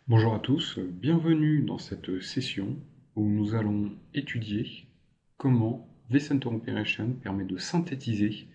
Bonjour à tous, bienvenue dans cette session où nous allons étudier comment vCenter Operation permet de synthétiser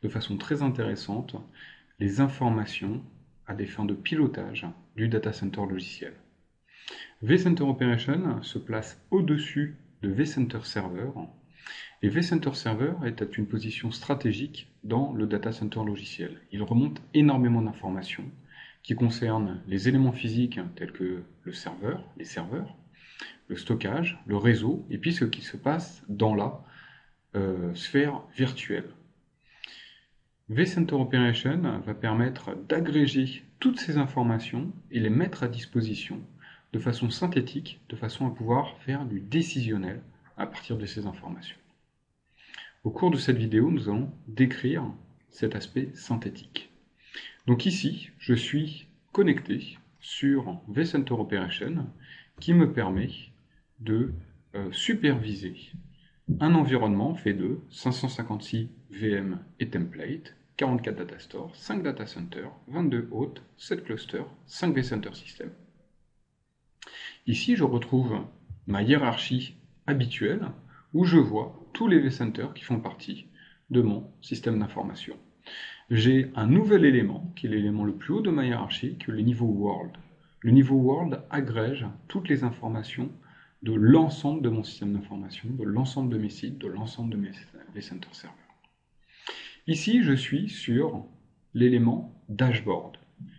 de façon très intéressante les informations à des fins de pilotage du data center logiciel. vCenter Operation se place au-dessus de vCenter Server et vCenter Server est à une position stratégique dans le data center logiciel. Il remonte énormément d'informations qui concernent les éléments physiques tels que le serveur, les serveurs, le stockage, le réseau, et puis ce qui se passe dans la sphère virtuelle. vCenter Operation va permettre d'agréger toutes ces informations et les mettre à disposition de façon synthétique, de façon à pouvoir faire du décisionnel à partir de ces informations. Au cours de cette vidéo, nous allons décrire cet aspect synthétique. Donc ici, je suis connecté sur vCenter Operation qui me permet de superviser un environnement fait de 556 VM et templates, 44 data stores, 5 data centers, 22 hôtes, 7 clusters, 5 vCenter systems. Ici, je retrouve ma hiérarchie habituelle où je vois tous les vCenters qui font partie de mon système d'information. J'ai un nouvel élément, qui est l'élément le plus haut de ma hiérarchie, que le niveau World. Le niveau World agrège toutes les informations de l'ensemble de mon système d'information, de l'ensemble de mes sites, de l'ensemble de mes vCenter serveurs. Ici, je suis sur l'élément Dashboard,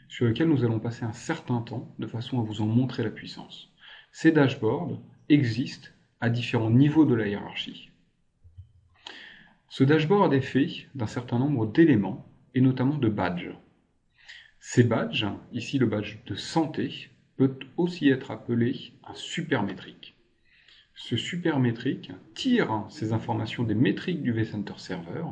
sur lequel nous allons passer un certain temps de façon à vous en montrer la puissance. Ces dashboards existent à différents niveaux de la hiérarchie. Ce dashboard est fait d'un certain nombre d'éléments et notamment de badges. Ces badges, ici le badge de santé, peut aussi être appelé un supermétrique. Ce supermétrique tire ces informations des métriques du vCenter Server,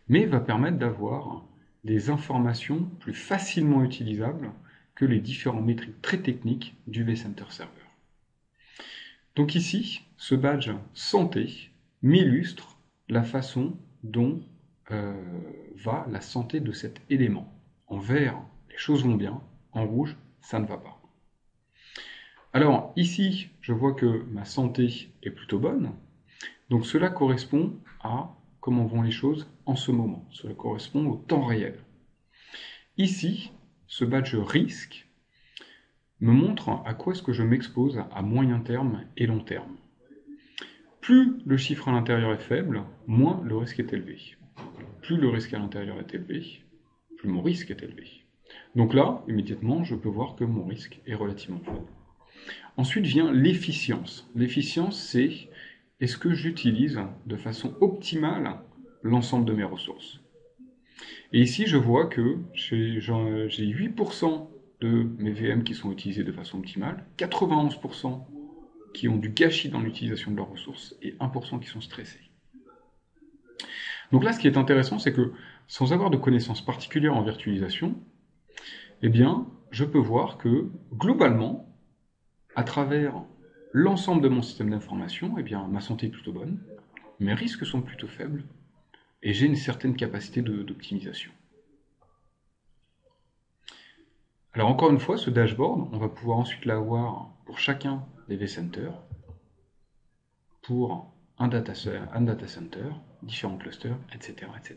mais va permettre d'avoir des informations plus facilement utilisables que les différents métriques très techniques du vCenter Server. Donc ici, ce badge santé m'illustre la façon dont va la santé de cet élément. En vert, les choses vont bien, en rouge, ça ne va pas. Alors ici, je vois que ma santé est plutôt bonne, donc cela correspond à comment vont les choses en ce moment, cela correspond au temps réel. Ici, ce badge risque me montre à quoi est-ce que je m'expose à moyen terme et long terme. Plus le chiffre à l'intérieur est faible, moins le risque est élevé. Plus le risque à l'intérieur est élevé, plus mon risque est élevé. Donc là, immédiatement, je peux voir que mon risque est relativement faible. Ensuite vient l'efficience. L'efficience, c'est est-ce que j'utilise de façon optimale l'ensemble de mes ressources. Et ici, je vois que j'ai 8% de mes VM qui sont utilisés de façon optimale, 91% qui ont du gâchis dans l'utilisation de leurs ressources et 1% qui sont stressés. Donc là, ce qui est intéressant, c'est que sans avoir de connaissances particulières en virtualisation, eh bien, je peux voir que globalement, à travers l'ensemble de mon système d'information, eh bien, ma santé est plutôt bonne, mes risques sont plutôt faibles et j'ai une certaine capacité d'optimisation. Alors encore une fois, ce dashboard, on va pouvoir ensuite l'avoir pour chacun des vCenters, pour un data center, différents clusters, etc., etc.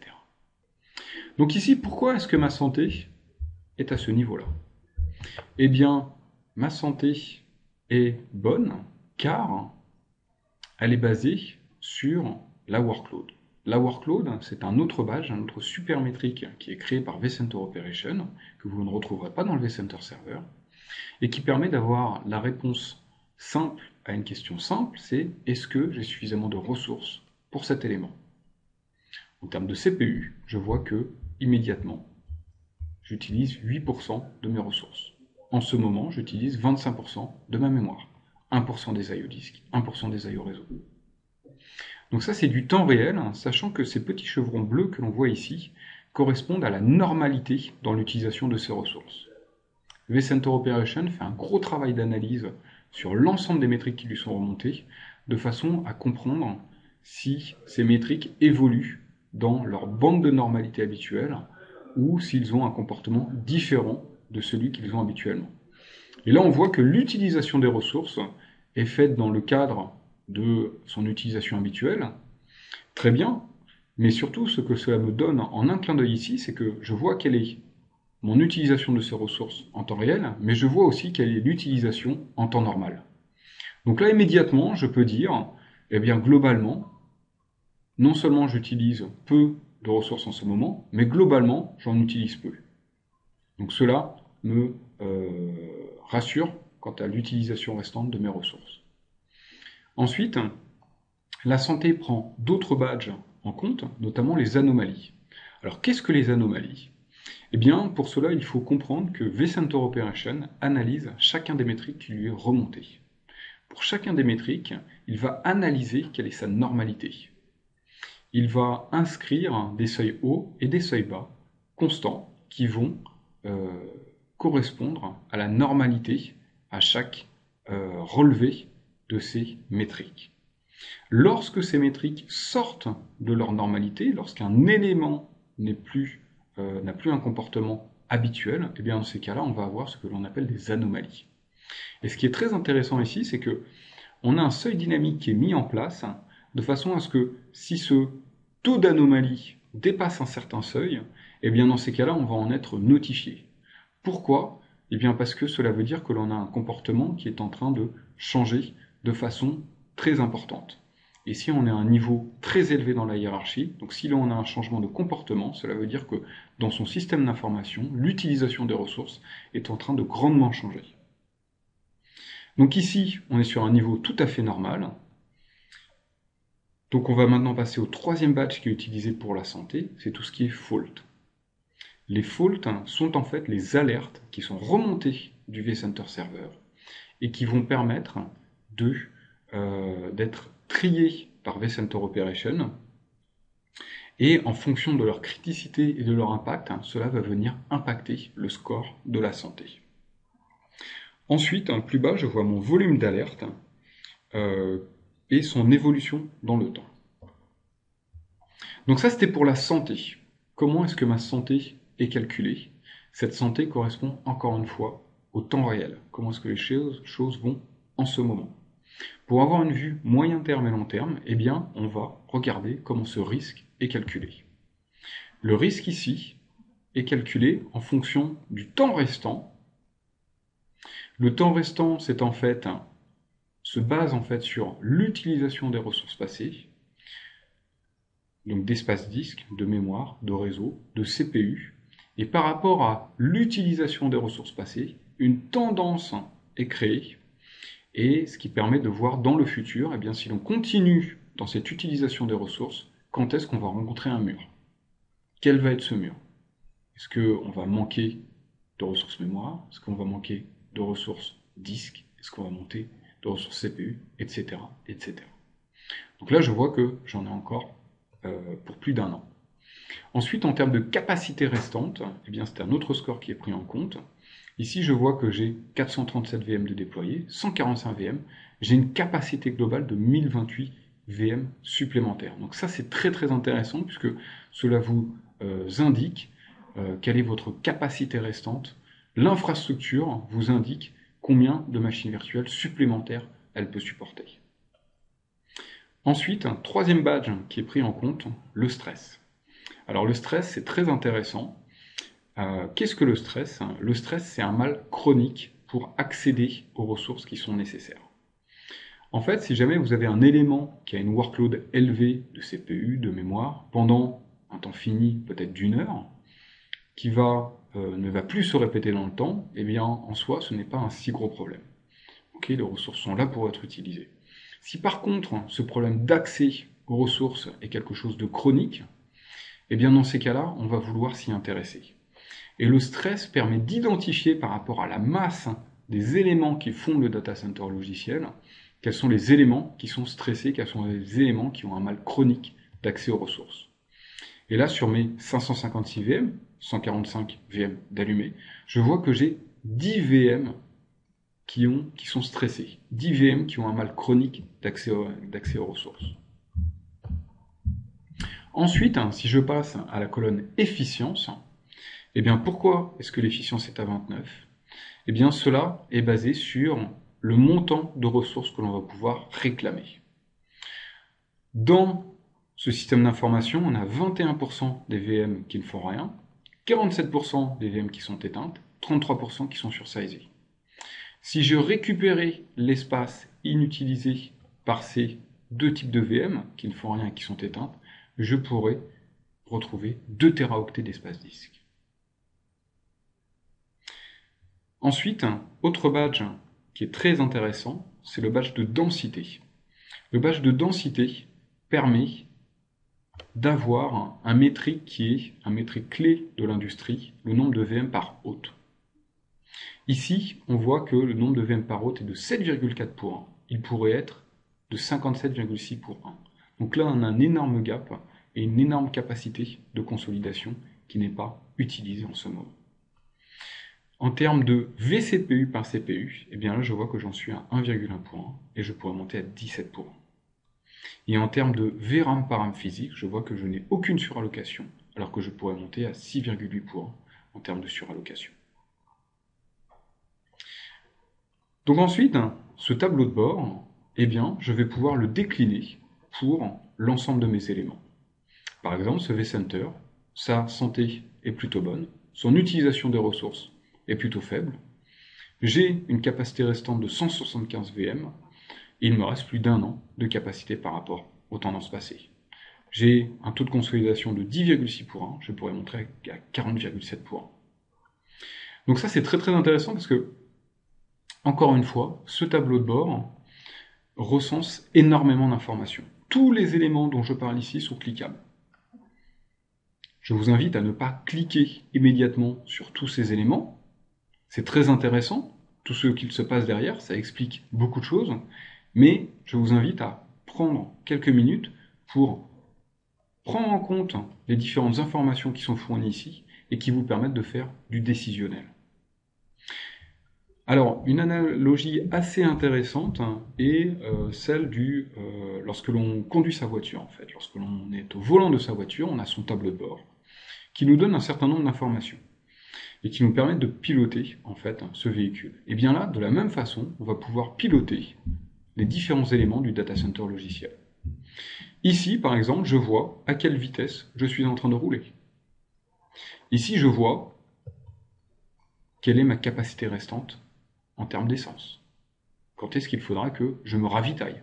Donc ici, pourquoi est-ce que ma santé est à ce niveau-là? Eh bien, ma santé est bonne car elle est basée sur la workload. La workload, c'est un autre badge, un autre supermétrique qui est créé par vCenter Operation, que vous ne retrouverez pas dans le vCenter Server, et qui permet d'avoir la réponse simple à une question simple, c'est est-ce que j'ai suffisamment de ressources pour cet élément? En termes de CPU, je vois que, immédiatement, j'utilise 8% de mes ressources. En ce moment, j'utilise 25% de ma mémoire, 1% des IO disques, 1% des IO réseaux. Donc ça, c'est du temps réel, sachant que ces petits chevrons bleus que l'on voit ici correspondent à la normalité dans l'utilisation de ces ressources. vCenter Operation fait un gros travail d'analyse sur l'ensemble des métriques qui lui sont remontées, de façon à comprendre si ces métriques évoluent dans leur bande de normalité habituelle ou s'ils ont un comportement différent de celui qu'ils ont habituellement. Et là, on voit que l'utilisation des ressources est faite dans le cadre de son utilisation habituelle. Très bien, mais surtout, ce que cela me donne en un clin d'œil ici, c'est que je vois quelle est mon utilisation de ces ressources en temps réel, mais je vois aussi quelle est l'utilisation en temps normal. Donc là, immédiatement, je peux dire, eh bien, globalement, non seulement j'utilise peu de ressources en ce moment, mais globalement, j'en utilise peu. Donc cela me rassure quant à l'utilisation restante de mes ressources. Ensuite, la santé prend d'autres badges en compte, notamment les anomalies. Alors qu'est-ce que les anomalies? Eh bien, pour cela, il faut comprendre que vCenter Operation analyse chacun des métriques qui lui est remonté. Pour chacun des métriques, il va analyser quelle est sa normalité. Il va inscrire des seuils hauts et des seuils bas constants qui vont correspondre à la normalité à chaque relevé de ces métriques. Lorsque ces métriques sortent de leur normalité, lorsqu'un élément n'a plus un comportement habituel, et bien dans ces cas-là, on va avoir ce que l'on appelle des anomalies. Et ce qui est très intéressant ici, c'est que on a un seuil dynamique qui est mis en place de façon à ce que si ce taux d'anomalie dépasse un certain seuil, et bien dans ces cas-là, on va en être notifié. Pourquoi? Eh bien parce que cela veut dire que l'on a un comportement qui est en train de changer de façon très importante. Et si on est à un niveau très élevé dans la hiérarchie, donc si l'on a un changement de comportement, cela veut dire que dans son système d'information, l'utilisation des ressources est en train de grandement changer. Donc ici, on est sur un niveau tout à fait normal. Donc on va maintenant passer au troisième badge qui est utilisé pour la santé, c'est tout ce qui est fault. Les faults sont en fait les alertes qui sont remontées du vCenter Server et qui vont permettre d'être triées par vCenter Operation. Et en fonction de leur criticité et de leur impact, cela va venir impacter le score de la santé. Ensuite, plus bas, je vois mon volume d'alerte et son évolution dans le temps. Donc ça, c'était pour la santé. Comment est-ce que ma santé est calculée? Cette santé correspond encore une fois au temps réel. Comment est-ce que les choses vont en ce moment? Pour avoir une vue moyen terme et long terme, eh bien, on va regarder comment ce risque est calculé. Le risque ici est calculé en fonction du temps restant. Le temps restant, c'est en fait se base en fait sur l'utilisation des ressources passées, donc d'espace disque, de mémoire, de réseau, de CPU, et par rapport à l'utilisation des ressources passées, une tendance est créée, et ce qui permet de voir dans le futur, eh bien, si l'on continue dans cette utilisation des ressources, quand est-ce qu'on va rencontrer un mur? Quel va être ce mur? Est-ce qu'on va manquer de ressources mémoire? Est-ce qu'on va manquer de ressources disques? Est-ce qu'on va manquer de ressources CPU, etc., etc. Donc là, je vois que j'en ai encore pour plus d'1 an. Ensuite, en termes de capacité restante, eh bien, c'est un autre score qui est pris en compte. Ici, je vois que j'ai 437 VM de déployés, 145 VM. J'ai une capacité globale de 1028 VM supplémentaires. Donc ça, c'est très très intéressant puisque cela vous indique quelle est votre capacité restante. L'infrastructure vous indique combien de machines virtuelles supplémentaires elle peut supporter. Ensuite, un troisième badge qui est pris en compte, le stress. Alors le stress, c'est très intéressant. Qu'est-ce que le stress? Le stress, c'est un mal chronique pour accéder aux ressources qui sont nécessaires. En fait, si jamais vous avez un élément qui a une workload élevée de CPU, de mémoire, pendant un temps fini, peut-être d'1 heure, qui ne va plus se répéter dans le temps, eh bien, en soi, ce n'est pas un si gros problème. Ok, les ressources sont là pour être utilisées. Si par contre, ce problème d'accès aux ressources est quelque chose de chronique, eh bien, dans ces cas-là, on va vouloir s'y intéresser. Et le stress permet d'identifier par rapport à la masse des éléments qui font le data center logiciel, quels sont les éléments qui sont stressés, quels sont les éléments qui ont un mal chronique d'accès aux ressources. Et là, sur mes 556 VM, 145 VM d'allumés, je vois que j'ai 10 VM qui sont stressés, 10 VM qui ont un mal chronique d'accès aux ressources. Ensuite, si je passe à la colonne efficience, eh bien pourquoi est-ce que l'efficience est à 29? Eh bien, cela est basé sur le montant de ressources que l'on va pouvoir réclamer. Dans ce système d'information, on a 21% des VM qui ne font rien, 47% des VM qui sont éteintes, 33% qui sont sursizées. Si je récupérais l'espace inutilisé par ces deux types de VM qui ne font rien et qui sont éteintes, je pourrais retrouver 2 Teraoctets d'espace disque. Ensuite, autre badge qui est très intéressant, c'est le badge de densité. Le badge de densité permet d'avoir un métrique qui est un métrique clé de l'industrie, le nombre de VM par hôte. Ici, on voit que le nombre de VM par hôte est de 7,4 pour 1. Il pourrait être de 57,6 pour 1. Donc là, on a un énorme gap et une énorme capacité de consolidation qui n'est pas utilisée en ce moment. En termes de vCPU par CPU, eh bien là, je vois que j'en suis à 1,1 pour 1 et je pourrais monter à 17 pour 1. Et en termes de VRAM par RAM physique, je vois que je n'ai aucune surallocation, alors que je pourrais monter à 6,8 pour 1 en termes de surallocation. Donc ensuite, ce tableau de bord, eh bien, je vais pouvoir le décliner pour l'ensemble de mes éléments. Par exemple, ce vCenter, sa santé est plutôt bonne, son utilisation des ressources est plutôt faible, j'ai une capacité restante de 175 VM, et il me reste plus d'1 an de capacité par rapport aux tendances passées. J'ai un taux de consolidation de 10,6 pour 1, je pourrais montrer à 40,7 pour 1. Donc ça c'est très très intéressant parce que, encore une fois, ce tableau de bord recense énormément d'informations. Tous les éléments dont je parle ici sont cliquables. Je vous invite à ne pas cliquer immédiatement sur tous ces éléments. C'est très intéressant, tout ce qu'il se passe derrière, ça explique beaucoup de choses, mais je vous invite à prendre quelques minutes pour prendre en compte les différentes informations qui sont fournies ici et qui vous permettent de faire du décisionnel. Alors, une analogie assez intéressante est celle du lorsque l'on conduit sa voiture, en fait. Lorsque l'on est au volant de sa voiture, on a son tableau de bord qui nous donne un certain nombre d'informations et qui nous permettent de piloter, en fait, ce véhicule. Et bien là, de la même façon, on va pouvoir piloter les différents éléments du data center logiciel. Ici, par exemple, je vois à quelle vitesse je suis en train de rouler. Ici, je vois quelle est ma capacité restante en termes d'essence. Quand est-ce qu'il faudra que je me ravitaille?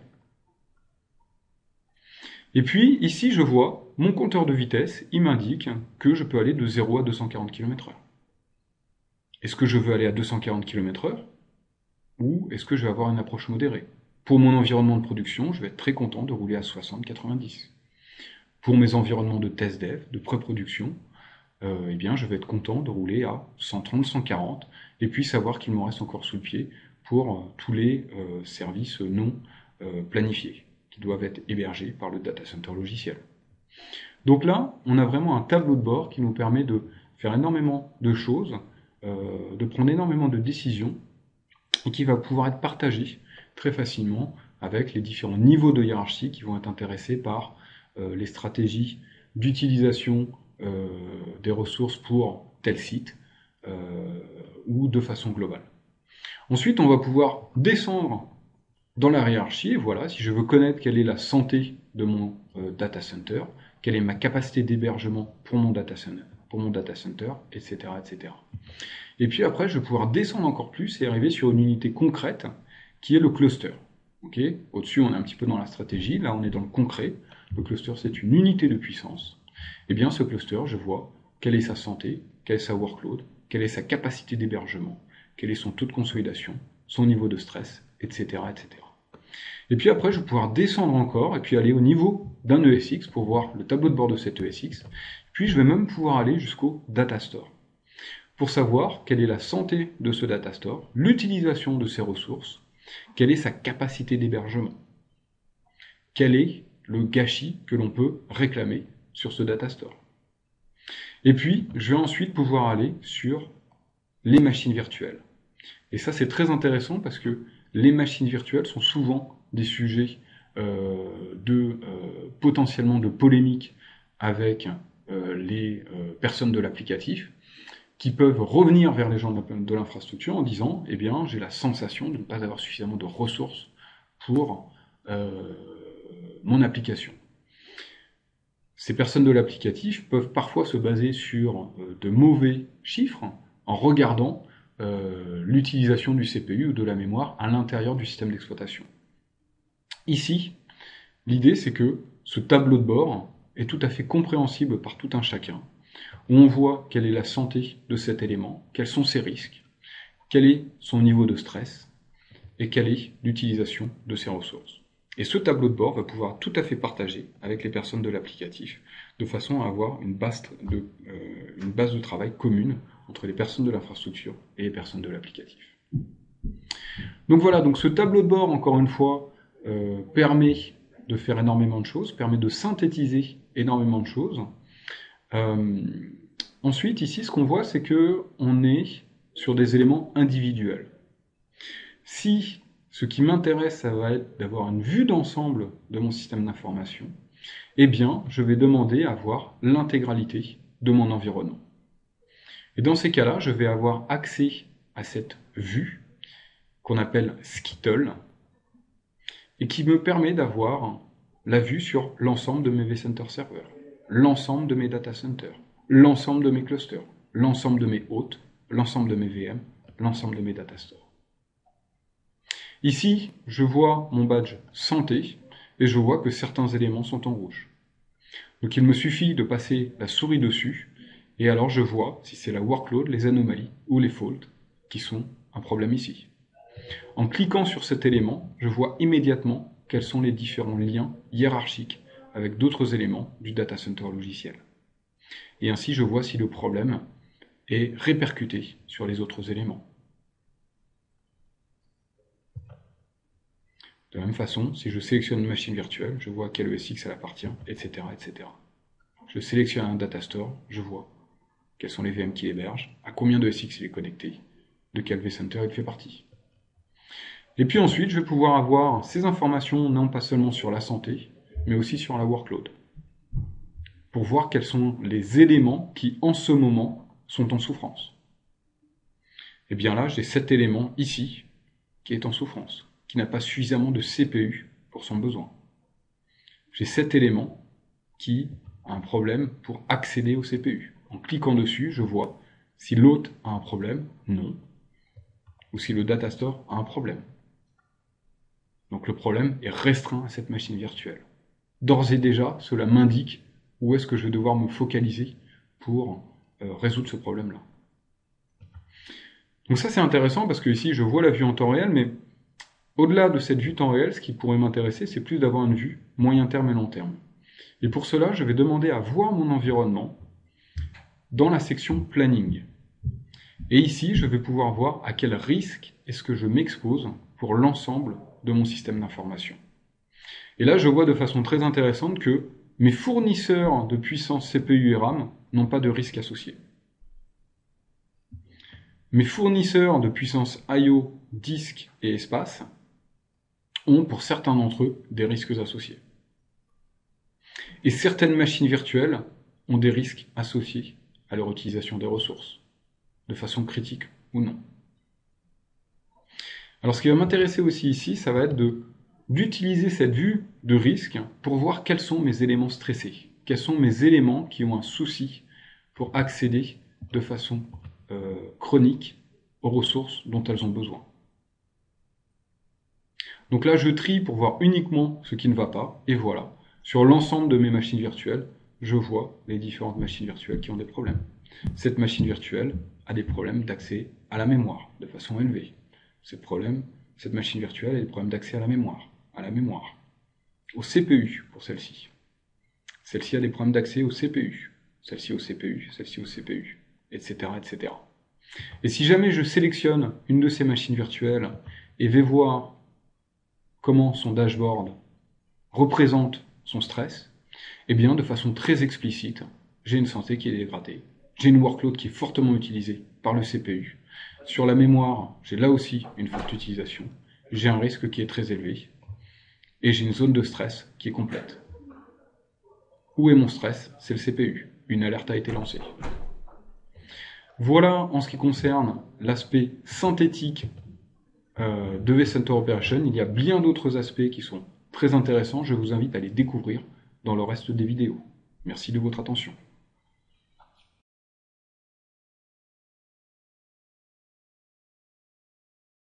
Et puis, ici, je vois mon compteur de vitesse, il m'indique que je peux aller de 0 à 240 km/h. Est-ce que je veux aller à 240 km/h ou est-ce que je vais avoir une approche modérée? Pour mon environnement de production, je vais être très content de rouler à 60-90. Pour mes environnements de test dev, de pré-production, eh bien, je vais être content de rouler à 130-140 et puis savoir qu'il m'en reste encore sous le pied pour tous les services non planifiés qui doivent être hébergés par le data center logiciel. Donc là, on a vraiment un tableau de bord qui nous permet de faire énormément de choses, de prendre énormément de décisions et qui va pouvoir être partagé très facilement avec les différents niveaux de hiérarchie qui vont être intéressés par les stratégies d'utilisation des ressources pour tel site ou de façon globale. Ensuite, on va pouvoir descendre dans la hiérarchie. Voilà, si je veux connaître quelle est la santé de mon data center, quelle est ma capacité d'hébergement pour mon data center, etc., etc. Et puis après, je vais pouvoir descendre encore plus et arriver sur une unité concrète qui est le cluster. Okay, au-dessus, on est un petit peu dans la stratégie. Là, on est dans le concret. Le cluster, c'est une unité de puissance. Et bien, ce cluster, je vois quelle est sa santé, quelle est sa workload, quelle est sa capacité d'hébergement, quel est son taux de consolidation, son niveau de stress, etc., etc. Et puis après, je vais pouvoir descendre encore et puis aller au niveau d'un ESX pour voir le tableau de bord de cet ESX. Puis, je vais même pouvoir aller jusqu'au data store pour savoir quelle est la santé de ce data store, l'utilisation de ses ressources, quelle est sa capacité d'hébergement, quel est le gâchis que l'on peut réclamer sur ce data store. Et puis, je vais ensuite pouvoir aller sur les machines virtuelles. Et ça, c'est très intéressant parce que les machines virtuelles sont souvent des sujets potentiellement de polémique avec les personnes de l'applicatif. qui peuvent revenir vers les gens de l'infrastructure en disant, eh bien, j'ai la sensation de ne pas avoir suffisamment de ressources pour mon application. Ces personnes de l'applicatif peuvent parfois se baser sur de mauvais chiffres en regardant l'utilisation du CPU ou de la mémoire à l'intérieur du système d'exploitation. Ici, l'idée c'est que ce tableau de bord est tout à fait compréhensible par tout un chacun, où on voit quelle est la santé de cet élément, quels sont ses risques, quel est son niveau de stress, et quelle est l'utilisation de ses ressources. Et ce tableau de bord va pouvoir tout à fait partager avec les personnes de l'applicatif, de façon à avoir une base de travail commune entre les personnes de l'infrastructure et les personnes de l'applicatif. Donc voilà, donc ce tableau de bord, encore une fois, permet de faire énormément de choses, permet de synthétiser énormément de choses. Ensuite, ici, ce qu'on voit, c'est qu'on est sur des éléments individuels. Si ce qui m'intéresse, ça va être d'avoir une vue d'ensemble de mon système d'information, eh bien, je vais demander à voir l'intégralité de mon environnement. Et dans ces cas-là, je vais avoir accès à cette vue qu'on appelle Skittle et qui me permet d'avoir la vue sur l'ensemble de mes vCenter serveurs, l'ensemble de mes data centers, l'ensemble de mes clusters, l'ensemble de mes hôtes, l'ensemble de mes VM, l'ensemble de mes data stores. Ici, je vois mon badge santé et je vois que certains éléments sont en rouge. Donc il me suffit de passer la souris dessus et alors je vois si c'est la workload, les anomalies ou les faults qui sont un problème ici. En cliquant sur cet élément, je vois immédiatement quels sont les différents liens hiérarchiques avec d'autres éléments du data center logiciel. Et ainsi je vois si le problème est répercuté sur les autres éléments. De la même façon, si je sélectionne une machine virtuelle, je vois à quel ESX elle appartient, etc., etc. Je sélectionne un data store, je vois quels sont les VM qui l'hébergent, à combien de ESX il est connecté, de quel vCenter il fait partie. Et puis ensuite, je vais pouvoir avoir ces informations non pas seulement sur la santé, mais aussi sur la workload, pour voir quels sont les éléments qui, en ce moment, sont en souffrance. Et bien là, j'ai cet élément ici, qui est en souffrance, qui n'a pas suffisamment de CPU pour son besoin. J'ai cet élément qui a un problème pour accéder au CPU. En cliquant dessus, je vois si l'hôte a un problème, non, ou si le data store a un problème. Donc le problème est restreint à cette machine virtuelle. D'ores et déjà, cela m'indique où est-ce que je vais devoir me focaliser pour résoudre ce problème-là. Donc ça c'est intéressant parce que ici je vois la vue en temps réel, mais au-delà de cette vue temps réel, ce qui pourrait m'intéresser, c'est plus d'avoir une vue moyen terme et long terme. Et pour cela, je vais demander à voir mon environnement dans la section Planning. Et ici, je vais pouvoir voir à quel risque est-ce que je m'expose pour l'ensemble de mon système d'information. Et là, je vois de façon très intéressante que mes fournisseurs de puissance CPU et RAM n'ont pas de risque associé. Mes fournisseurs de puissance I/O, disque et espace ont, pour certains d'entre eux, des risques associés. Et certaines machines virtuelles ont des risques associés à leur utilisation des ressources, de façon critique ou non. Alors ce qui va m'intéresser aussi ici, ça va être d'utiliser cette vue de risque pour voir quels sont mes éléments stressés, quels sont mes éléments qui ont un souci pour accéder de façon chronique aux ressources dont elles ont besoin. Donc là, je trie pour voir uniquement ce qui ne va pas, et voilà. Sur l'ensemble de mes machines virtuelles, je vois les différentes machines virtuelles qui ont des problèmes. Cette machine virtuelle a des problèmes d'accès à la mémoire de façon élevée. Cette machine virtuelle a des problèmes d'accès à la mémoire, au CPU pour celle-ci. Celle-ci a des problèmes d'accès au CPU, celle-ci au CPU, celle-ci au CPU, etc., etc. Et si jamais je sélectionne une de ces machines virtuelles et vais voir comment son dashboard représente son stress, eh bien, de façon très explicite, j'ai une santé qui est dégradée. J'ai une workload qui est fortement utilisée par le CPU. Sur la mémoire, j'ai là aussi une forte utilisation. J'ai un risque qui est très élevé. Et j'ai une zone de stress qui est complète. Où est mon stress? C'est le CPU. Une alerte a été lancée. Voilà en ce qui concerne l'aspect synthétique de vCenter Operation. Il y a bien d'autres aspects qui sont très intéressants. Je vous invite à les découvrir dans le reste des vidéos. Merci de votre attention.